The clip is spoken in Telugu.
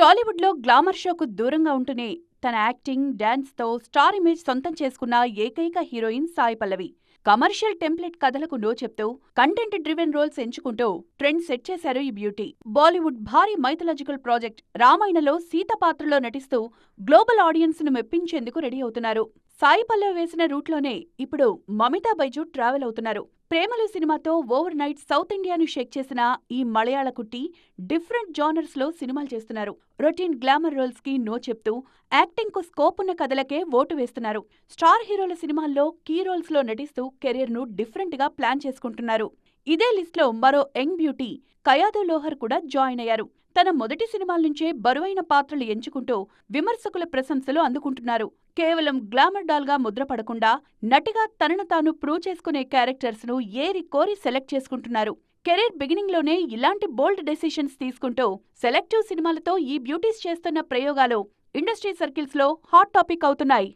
టాలీవుడ్లో గ్లామర్ షోకు దూరంగా ఉంటూనే తన యాక్టింగ్, డాన్స్తో స్టార్ ఇమేజ్ సొంతం చేసుకున్న ఏకైక heroine Sai Pallavi. Commercial template కథలకు నో చెప్తూ కంటెంట్ డ్రివెన్ రోల్స్ ఎంచుకుంటూ ట్రెండ్ సెట్ చేశారు ఈ బ్యూటీ. బాలీవుడ్ భారీ మైథలాజికల్ ప్రాజెక్ట్ రామాయణలో సీత పాత్రలో నటిస్తూ గ్లోబల్ ఆడియన్స్ ను మెప్పించేందుకు రెడీ అవుతున్నారు. సాయి పల్లవి వేసిన రూట్లోనే ఇప్పుడు మమితా బైజు ట్రావెల్ అవుతున్నారు. ప్రేమలు సినిమాతో ఓవర్ నైట్ సౌత్ ఇండియాను షేక్ చేసిన ఈ మలయాళ కుట్టి డిఫరెంట్ జానర్స్ లో సినిమాలు చేస్తున్నారు. రొటీన్ గ్లామర్ రోల్స్ కి నో చెప్తూ యాక్టింగ్ కు స్కోప్ ఉన్న కథలకే ఓటు వేస్తున్నారు. స్టార్ హీరోల సినిమాల్లో కీ రోల్స్ లో నటిస్తూ కెరీర్ ను డిఫరెంట్ గా ప్లాన్ చేసుకుంటున్నారు. ఇదే లిస్ట్ లో మరో యంగ్ బ్యూటీ కయాదో లోహర్ కూడా జాయిన్ అయ్యారు. తన మొదటి సినిమాల నుంచే బరువైన పాత్రలు ఎంచుకుంటూ విమర్శకుల ప్రశంసలు అందుకుంటున్నారు. కేవలం గ్లామర్ డాల్ గా ముద్రపడకుండా నటిగా తనను తాను ప్రూవ్ చేసుకునే క్యారెక్టర్స్ ను ఏరి కోరి సెలెక్ట్ చేసుకుంటున్నారు. కెరీర్ బిగినింగ్ లోనే ఇలాంటి బోల్డ్ డెసిషన్స్ తీసుకుంటూ సెలెక్టివ్ సినిమాలతో ఈ బ్యూటీస్ చేస్తున్న ప్రయోగాలు ఇండస్ట్రీ సర్కిల్స్ లో హాట్ టాపిక్ అవుతున్నాయి.